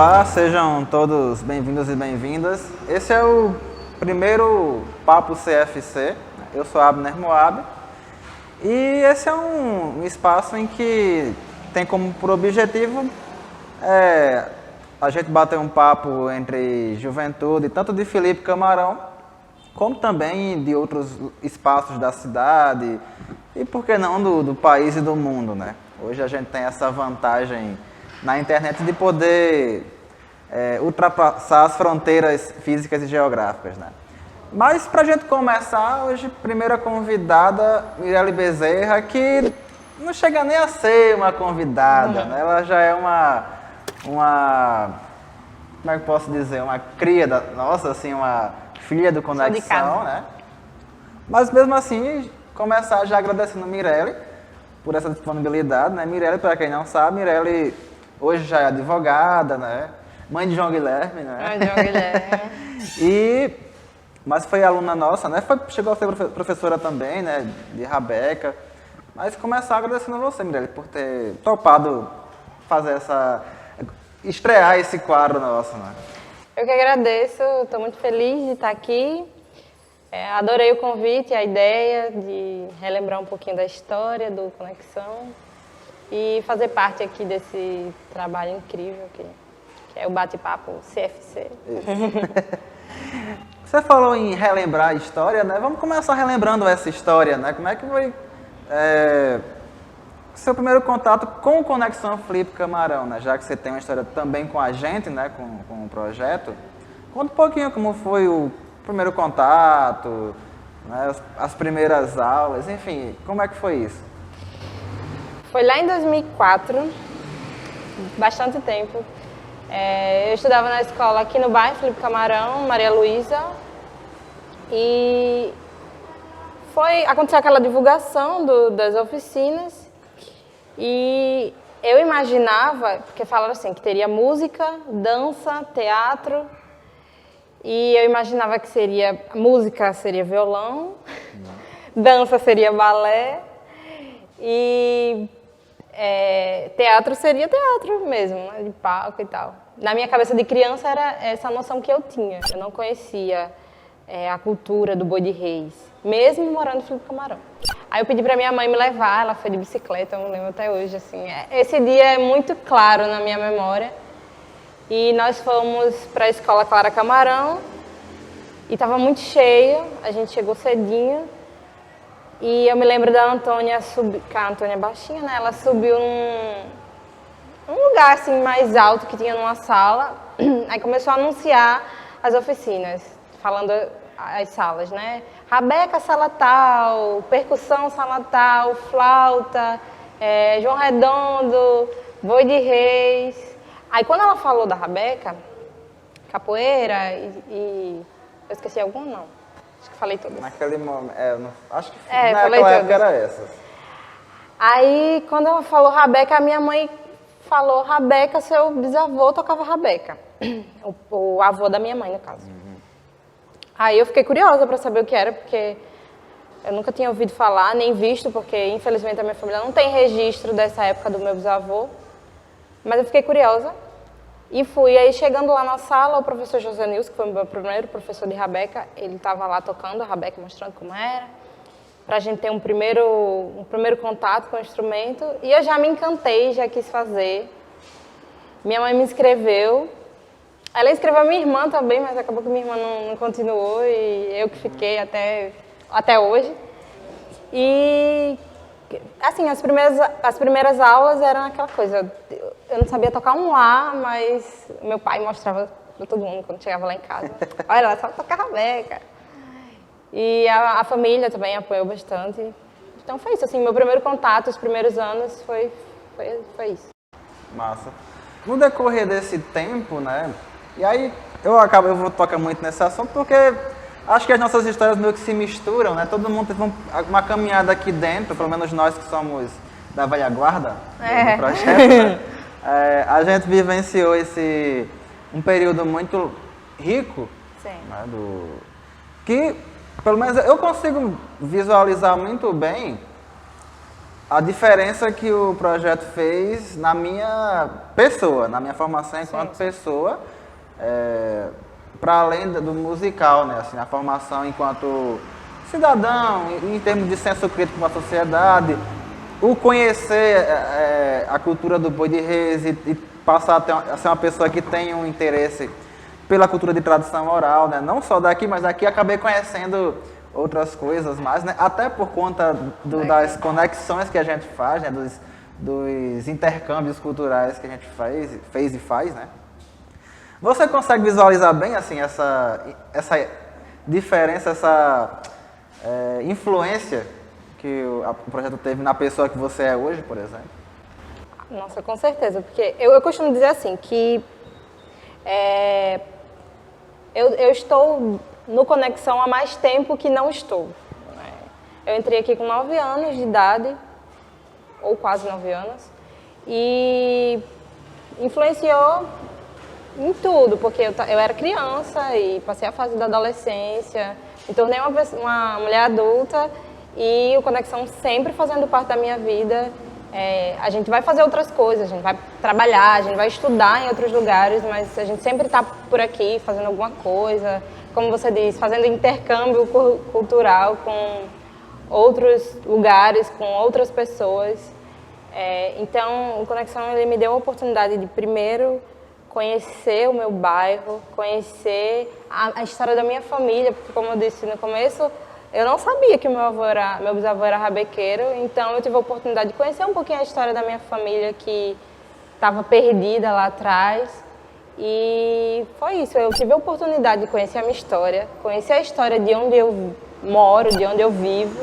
Olá, sejam todos bem-vindos e bem-vindas. Esse é o primeiro Papo CFC. Eu sou Abner Moab e esse é um espaço em que tem como por objetivo a gente bater um papo entre juventude, tanto de Felipe Camarão, como também de outros espaços da cidade e, por que não, do país e do mundo, né? Hoje a gente tem essa vantagem na internet de poder ultrapassar as fronteiras físicas e geográficas, né? Mas para a gente começar, hoje, primeira convidada, Mirelle Bezerra, que não chega nem a ser uma convidada, né? Ela já é uma como é que eu posso dizer, uma cria da nossa, assim, uma filha do Conexão, né? Mas mesmo assim, começar já agradecendo a Mirelle por essa disponibilidade, né? Mirelle, para quem não sabe, Mirelle hoje já é advogada, né? Mãe de João Guilherme, né? Mãe de João Guilherme. Mas foi aluna nossa, né? Chegou a ser professora também, né? De Rabeca. Mas começar agradecendo a você, Mirelle, por ter topado fazer estrear esse quadro nosso, né? Eu que agradeço, estou muito feliz de estar aqui. Adorei o convite, a ideia de relembrar um pouquinho da história do Conexão e fazer parte aqui desse trabalho incrível que é o bate-papo CFC. Você falou em relembrar a história, né? Vamos começar relembrando essa história, né? Como é que foi seu primeiro contato com o Conexão Felipe Camarão, né? Já que você tem uma história também com a gente, né? Com o projeto. Conta um pouquinho como foi o primeiro contato, né? As primeiras aulas, enfim, como é que foi isso? Foi lá em 2004, bastante tempo. Eu estudava na escola aqui no bairro Felipe Camarão, Maria Luísa, e aconteceu aquela divulgação das oficinas, e eu imaginava, porque falaram assim, que teria música, dança, teatro, e eu imaginava que música seria violão, dança seria balé, e teatro seria teatro mesmo, né, de palco e tal. Na minha cabeça de criança era essa noção que eu tinha. Eu não conhecia a cultura do boi de reis, mesmo morando em Felipe Camarão. Aí eu pedi pra minha mãe me levar, ela foi de bicicleta, eu me lembro até hoje, assim. Esse dia é muito claro na minha memória. E nós fomos para a escola Clara Camarão e estava muito cheio, a gente chegou cedinho. E eu me lembro da Antônia que a Antônia é baixinha, né? Ela subiu num lugar assim mais alto que tinha numa sala. Aí começou a anunciar as oficinas, falando as salas, né? Rabeca, sala tal, percussão, sala tal, flauta, João Redondo, boi de reis. Aí quando ela falou da Rabeca, capoeira e eu esqueci algum não. Acho que falei todas. Naquele momento, acho que naquela época era essa. Aí, quando ela falou Rabeca, a minha mãe falou, Rabeca, seu bisavô tocava Rabeca. O avô da minha mãe, no caso. Uhum. Aí eu fiquei curiosa para saber o que era, porque eu nunca tinha ouvido falar, nem visto, porque infelizmente a minha família não tem registro dessa época do meu bisavô. Mas eu fiquei curiosa. E fui, aí chegando lá na sala, o professor José Nilson, que foi o meu primeiro professor de Rabeca, ele estava lá tocando a Rabeca, mostrando como era, para a gente ter um primeiro contato com o instrumento. E eu já me encantei, já quis fazer. Minha mãe me inscreveu. Ela inscreveu a minha irmã também, mas acabou que minha irmã não continuou e eu que fiquei até hoje. E assim, as primeiras aulas eram aquela coisa, eu não sabia tocar um lá, mas meu pai mostrava para todo mundo quando chegava lá em casa. Olha, ela sabe tocar Rabeca. E a família também apoiou bastante. Então foi isso, assim, meu primeiro contato, os primeiros anos foi isso. Massa. No decorrer desse tempo, né, e aí eu vou tocar muito nesse assunto porque acho que as nossas histórias meio que se misturam, né? Todo mundo teve uma caminhada aqui dentro, pelo menos nós que somos da velha guarda do projeto, né? A gente vivenciou um período muito rico, né? Que, pelo menos eu consigo visualizar muito bem a diferença que o projeto fez na minha pessoa, na minha formação enquanto pessoa, para além do musical, né? Assim, a formação enquanto cidadão, em termos de senso crítico com a sociedade, o conhecer a cultura do boi de reis e passar a ser uma pessoa que tem um interesse pela cultura de tradição oral, né? Não só daqui, mas daqui acabei conhecendo outras coisas mais, né? Até por conta das conexões que a gente faz, né? Dos intercâmbios culturais que a gente fez e faz, né? Você consegue visualizar bem assim essa diferença, essa influência que o projeto teve na pessoa que você é hoje, por exemplo? Nossa, com certeza, porque eu costumo dizer assim, que eu estou no Conexão há mais tempo que não estou. Eu entrei aqui com 9 anos de idade, ou quase 9 anos, e influenciou em tudo, porque eu era criança e passei a fase da adolescência, me tornei uma mulher adulta e o Conexão sempre fazendo parte da minha vida. A gente vai fazer outras coisas, a gente vai trabalhar, a gente vai estudar em outros lugares, mas a gente sempre está por aqui fazendo alguma coisa, como você diz, fazendo intercâmbio cultural com outros lugares, com outras pessoas. Então, o Conexão ele me deu a oportunidade de, primeiro, conhecer o meu bairro, conhecer a história da minha família, porque, como eu disse no começo, eu não sabia que meu bisavô era rabequeiro, então eu tive a oportunidade de conhecer um pouquinho a história da minha família que estava perdida lá atrás. E foi isso, eu tive a oportunidade de conhecer a minha história, conhecer a história de onde eu moro, de onde eu vivo,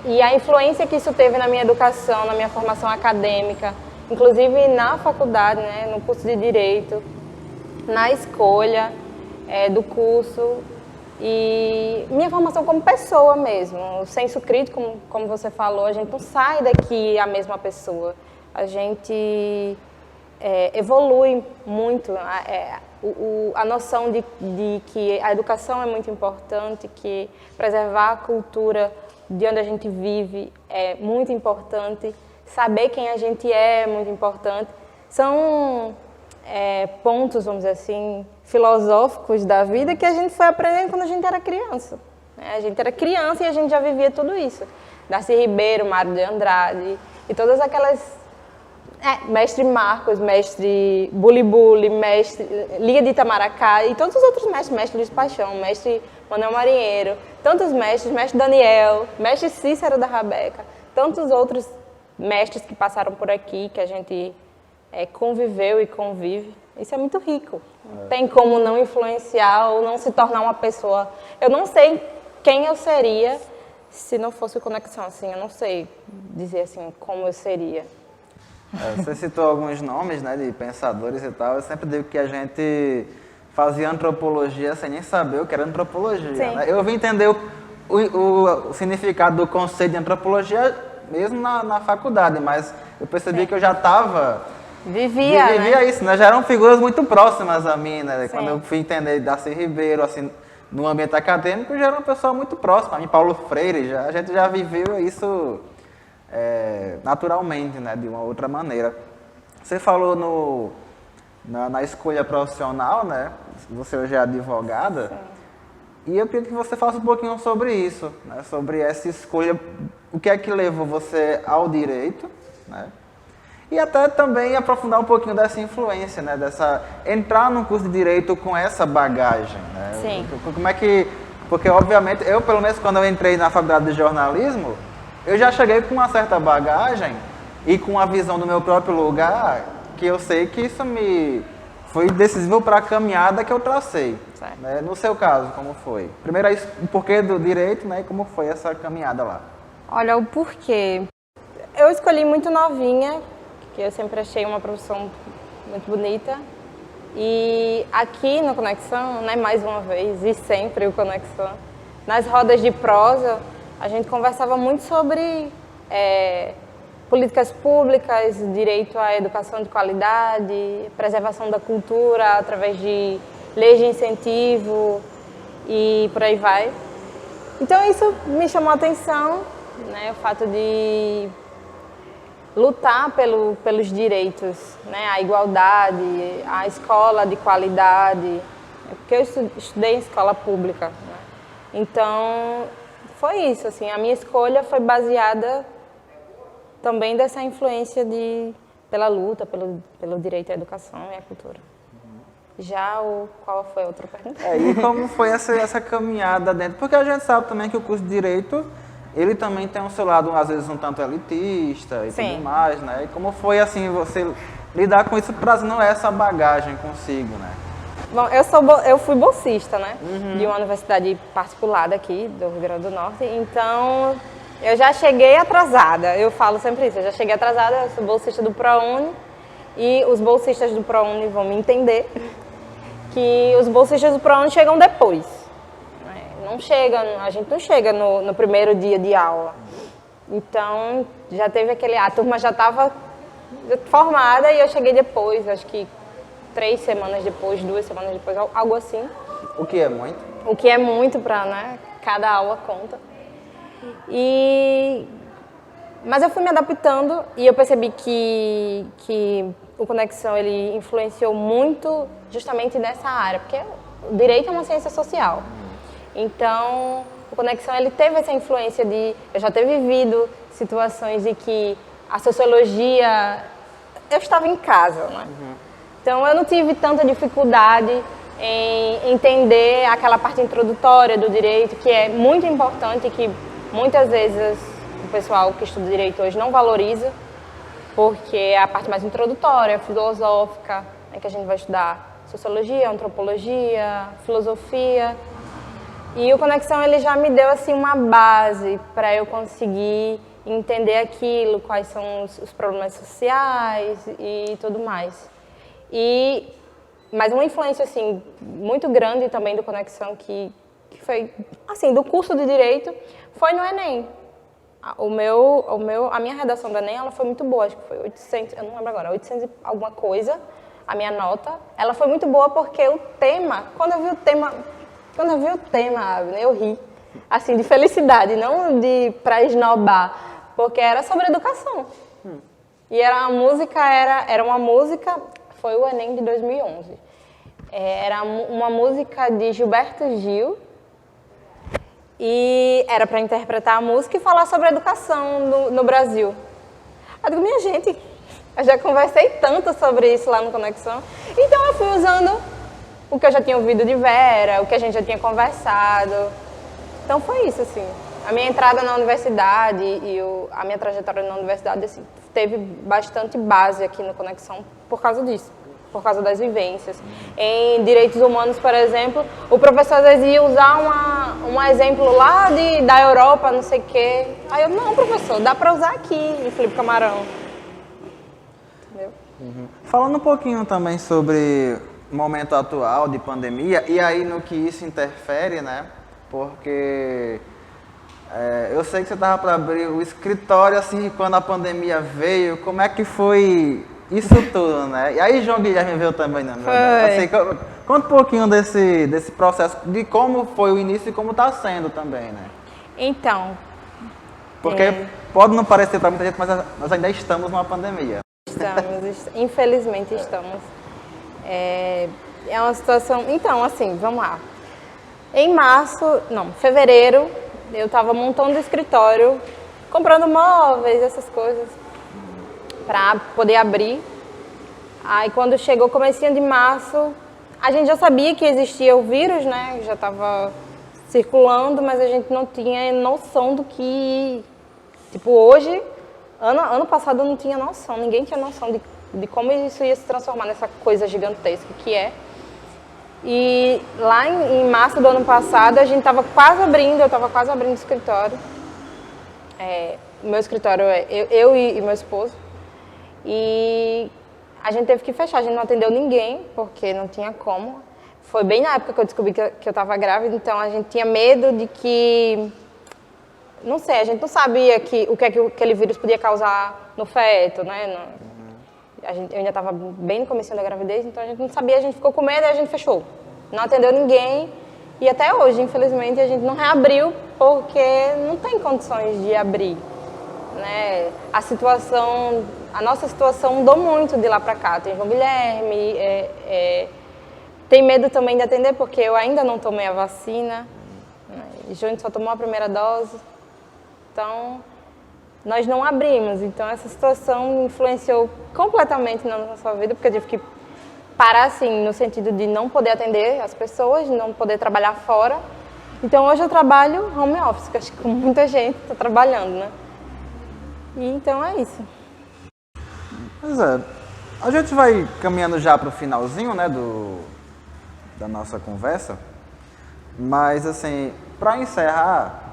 e a influência que isso teve na minha educação, na minha formação acadêmica, inclusive na faculdade, né, no curso de Direito, na escolha do curso e minha formação como pessoa mesmo. O senso crítico, como você falou, a gente não sai daqui a mesma pessoa, a gente evolui muito. A noção de que a educação é muito importante, que preservar a cultura de onde a gente vive é muito importante, saber quem a gente é muito importante. São pontos, vamos dizer assim, filosóficos da vida que a gente foi aprendendo quando a gente era criança. A gente era criança e a gente já vivia tudo isso. Darcy Ribeiro, Mário de Andrade e todas aquelas... Mestre Marcos, mestre Buli, mestre Liga de Itamaracá e todos os outros mestres, mestre Luiz Paixão, mestre Manuel Marinheiro, tantos mestres, mestre Daniel, mestre Cícero da Rabeca, tantos outros mestres que passaram por aqui, que a gente conviveu e convive. Isso é muito rico. Não tem como não influenciar ou não se tornar uma pessoa. Eu não sei quem eu seria se não fosse o Conexão, assim, eu não sei dizer assim como eu seria. Você citou alguns nomes, né, de pensadores e tal. Eu sempre digo que a gente fazia antropologia sem nem saber o que era antropologia. Né? Eu vim entender o significado do conceito de antropologia mesmo na faculdade, mas eu percebi que eu já estava... Vivia né? Isso, né? Já eram figuras muito próximas a mim, né? Quando eu fui entender Darcy Ribeiro, assim, no ambiente acadêmico, já era uma pessoa muito próxima a mim, Paulo Freire, a gente já viveu isso naturalmente, né? De uma outra maneira. Você falou na escolha profissional, né? Você hoje é advogada. E eu queria que você falasse um pouquinho sobre isso, né? Sobre essa escolha, o que é que levou você ao direito, né? E até também aprofundar um pouquinho dessa influência, né? Entrar num curso de direito com essa bagagem, né? Sim. Como é que... Porque, obviamente, eu, pelo menos, quando eu entrei na faculdade de jornalismo, eu já cheguei com uma certa bagagem e com a visão do meu próprio lugar, que eu sei que isso foi decisivo para a caminhada que eu tracei. Né? No seu caso, como foi? Primeiro, o porquê do direito, né? E como foi essa caminhada lá? Olha, o porquê. Eu escolhi muito novinha, que eu sempre achei uma profissão muito bonita. E aqui no Conexão, né, mais uma vez, e sempre o Conexão, nas rodas de prosa, a gente conversava muito sobre políticas públicas, direito à educação de qualidade, preservação da cultura através de leis de incentivo e por aí vai. Então isso me chamou a atenção né? O fato de lutar pelos direitos, né? A igualdade, a escola de qualidade, porque eu estudei em escola pública, né? Então, foi isso, assim, a minha escolha foi baseada também dessa influência pela luta, pelo direito à educação e à cultura. Já qual foi a outra pergunta? E como foi essa caminhada dentro? Porque a gente sabe também que o curso de Direito, ele também tem um seu lado, às vezes, um tanto elitista e tudo mais, né? E como foi, assim, você lidar com isso, trazendo essa bagagem consigo, né? Bom, eu fui bolsista, né? De uma universidade particular daqui, do Rio Grande do Norte, então eu já cheguei atrasada, eu falo sempre isso, eu já cheguei atrasada, eu sou bolsista do ProUni, e os bolsistas do ProUni vão me entender que os bolsistas do ProUni chegam depois. Não chega, a gente não chega no primeiro dia de aula. Então, já teve a turma já estava formada e eu cheguei depois, acho que 3 semanas depois, 2 semanas depois, algo assim. O que é muito? O que é muito para, né, cada aula conta. Mas eu fui me adaptando e eu percebi que o Conexão ele influenciou muito justamente nessa área, porque o direito é uma ciência social. Então, o Conexão ele teve essa influência eu já ter vivido situações de que a sociologia, eu estava em casa, né? Então, eu não tive tanta dificuldade em entender aquela parte introdutória do direito, que é muito importante e que muitas vezes o pessoal que estuda direito hoje não valoriza, porque é a parte mais introdutória, filosófica, que a gente vai estudar sociologia, antropologia, filosofia. E o Conexão ele já me deu assim uma base para eu conseguir entender aquilo, quais são os problemas sociais e tudo mais. Mas uma influência assim muito grande também do Conexão que foi assim do curso de direito foi no Enem. A minha redação do Enem ela foi muito boa, acho que foi 800, eu não lembro agora, 800 e alguma coisa. A minha nota, ela foi muito boa porque o tema, quando eu vi o tema, eu ri, assim, de felicidade, não pra esnobar, porque era sobre educação. E era uma música, foi o Enem de 2011. Era uma música de Gilberto Gil, e era para interpretar a música e falar sobre a educação no Brasil. Eu digo, minha gente, eu já conversei tanto sobre isso lá no Conexão, então eu fui usando o que eu já tinha ouvido de Vera, o que a gente já tinha conversado. Então foi isso, assim. A minha entrada na universidade e a minha trajetória na universidade assim, teve bastante base aqui no Conexão por causa disso, por causa das vivências. Em direitos humanos, por exemplo, o professor às vezes ia usar um exemplo lá da Europa, não sei o quê. Aí eu, não, professor, dá para usar aqui em Felipe Camarão. Entendeu? Falando um pouquinho também sobre o momento atual de pandemia e aí no que isso interfere, né? Porque eu sei que você estava para abrir o escritório assim quando a pandemia veio. Como é que foi isso tudo, né? E aí João Guilherme veio também, né? Assim, conta um pouquinho desse processo, de como foi o início e como está sendo também, né? Então... Porque pode não parecer para muita gente, mas nós ainda estamos numa pandemia. Infelizmente estamos. É uma situação... Então, assim, vamos lá. Em fevereiro, eu estava montando o escritório, comprando móveis, essas coisas, para poder abrir. Aí, quando chegou o comecinho de março, a gente já sabia que existia o vírus, né? Já estava circulando, mas a gente não tinha noção do que... Tipo, hoje, ano passado eu não tinha noção, ninguém tinha noção de como isso ia se transformar nessa coisa gigantesca que é. E lá em março do ano passado, a gente estava quase abrindo, eu estava quase abrindo o escritório. O meu escritório é eu e meu esposo. E a gente teve que fechar, a gente não atendeu ninguém, porque não tinha como. Foi bem na época que eu descobri que eu estava grávida, então a gente tinha medo de que... Não sei, a gente não sabia o que é que aquele vírus podia causar no feto, né? Eu ainda estava bem no começo da gravidez, então a gente não sabia, a gente ficou com medo e a gente fechou. Não atendeu ninguém E até hoje, infelizmente, a gente não reabriu porque não tem condições de abrir, né? A nossa situação mudou muito de lá para cá. Tem João Guilherme, tem medo também de atender porque eu ainda não tomei a vacina, né? Júnior só tomou a primeira dose, então nós não abrimos. Então essa situação influenciou completamente na nossa vida, porque eu tive que parar assim, no sentido de não poder atender as pessoas, não poder trabalhar fora. Então hoje eu trabalho home office, que acho que muita gente está trabalhando, né? E então é isso. Pois é, a gente vai caminhando já para o finalzinho, né, da nossa conversa, mas assim, para encerrar,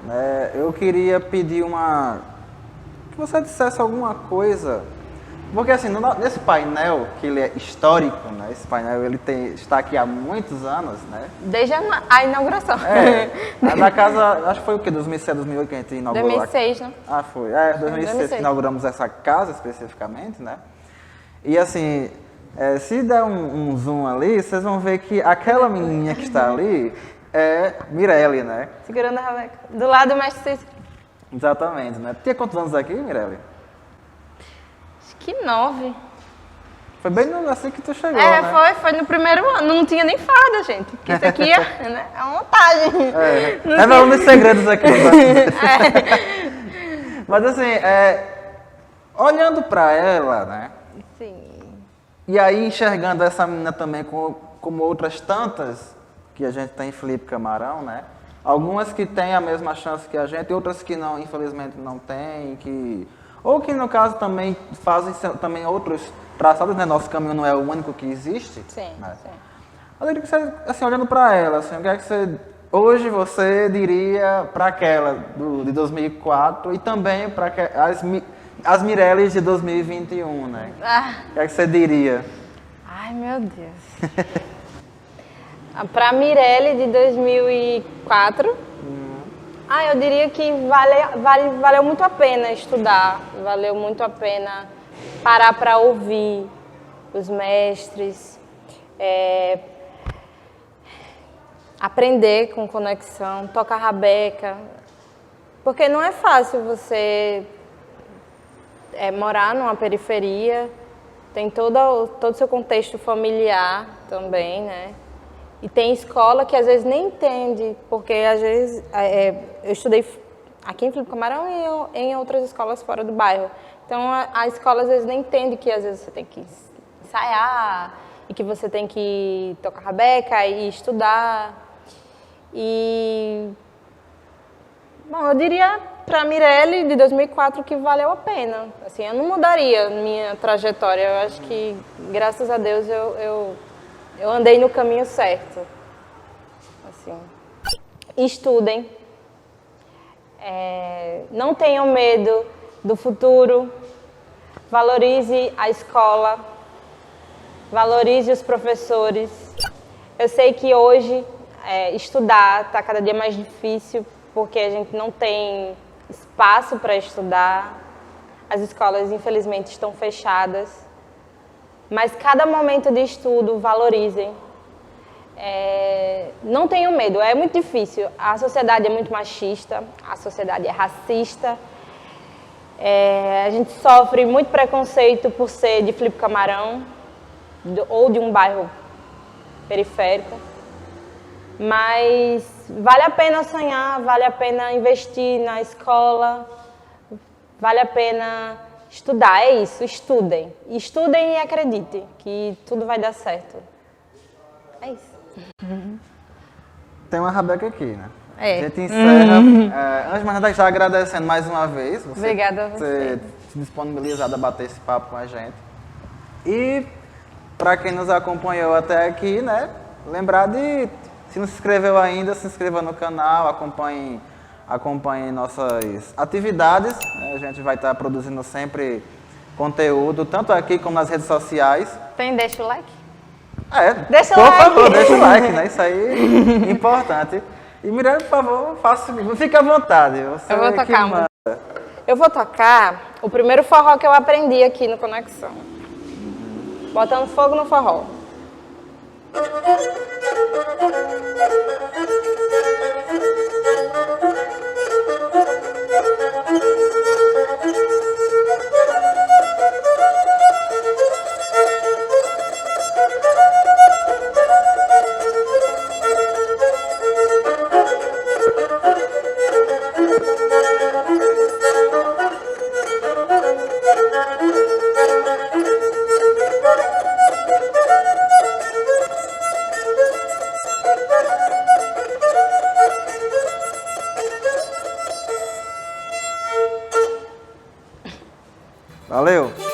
né, eu queria pedir que você dissesse alguma coisa. Porque assim, nesse painel, que ele é histórico, né? Esse painel ele está aqui há muitos anos, né? Desde a inauguração. Na casa, acho que foi o quê? 2007, 2008 que a gente inaugurou? 2006, né? Ah, foi. 2006 que inauguramos essa casa especificamente, né? E assim, se der um zoom ali, vocês vão ver que aquela menininha que está ali é Mirelle, né? Segurando a Rebeca. Do lado do mestre Cícero. Exatamente, né? Tinha quantos anos aqui, Mirelle? Que 9. Foi bem assim que tu chegou, né? Foi no primeiro ano. Não tinha nem farda, gente. Porque isso aqui é uma montagem. Revelando os segredos aqui. Mas assim, olhando pra ela, né? Sim. E aí enxergando essa menina também como outras tantas que a gente tem em Felipe Camarão, né? Algumas que têm a mesma chance que a gente, outras que não, infelizmente não têm, ou que no caso também fazem também outros traçados, né? Nosso caminho não é o único que existe. Sim, né? sim. Eu queria que você, assim, olhando para ela, assim, o que é que hoje você diria para aquela de 2004 e também para as Mirelles de 2021, né? O que é que você diria? Ai, meu Deus. Para a Mirelle de 2004... eu diria que valeu muito a pena estudar, valeu muito a pena parar para ouvir os mestres, aprender com conexão, tocar rabeca, porque não é fácil você morar numa periferia, tem todo o seu contexto familiar também, né? E tem escola que às vezes nem entende, porque às vezes eu estudei aqui em Felipe Camarão e em outras escolas fora do bairro. Então a escola às vezes nem entende que às vezes você tem que ensaiar e que você tem que tocar rabeca e estudar. Bom, eu diria para a Mirelle de 2004 que valeu a pena. Assim, eu não mudaria minha trajetória. Eu acho que, graças a Deus, eu andei no caminho certo. Assim, estudem. Não tenham medo do futuro. Valorize a escola. Valorize os professores. Eu sei que hoje estudar está cada dia mais difícil porque a gente não tem espaço para estudar. As escolas, infelizmente, estão fechadas. Mas cada momento de estudo, valorizem. Não tenham medo, é muito difícil. A sociedade é muito machista, a sociedade é racista. A gente sofre muito preconceito por ser de Felipe Camarão ou de um bairro periférico. Mas vale a pena sonhar, vale a pena investir na escola, vale a pena estudar, é isso, estudem. Estudem e acreditem que tudo vai dar certo. É isso. Tem uma rabeca aqui, né? A gente encerra. Antes de mais nada, já agradecendo mais uma vez Obrigada a você. Ter se disponibilizado a bater esse papo com a gente. E para quem nos acompanhou até aqui, né? Lembrar de, se não se inscreveu ainda, se inscreva no canal, acompanhe nossas atividades. A gente vai estar produzindo sempre conteúdo, tanto aqui como nas redes sociais. Deixa o like? Deixa o like. Por favor, deixa o like, né? Isso aí é importante. E Mirelle, por favor, fique à vontade. Eu vou tocar. Eu vou tocar o primeiro forró que eu aprendi aqui no Conexão. Botando fogo no forró. Valeu!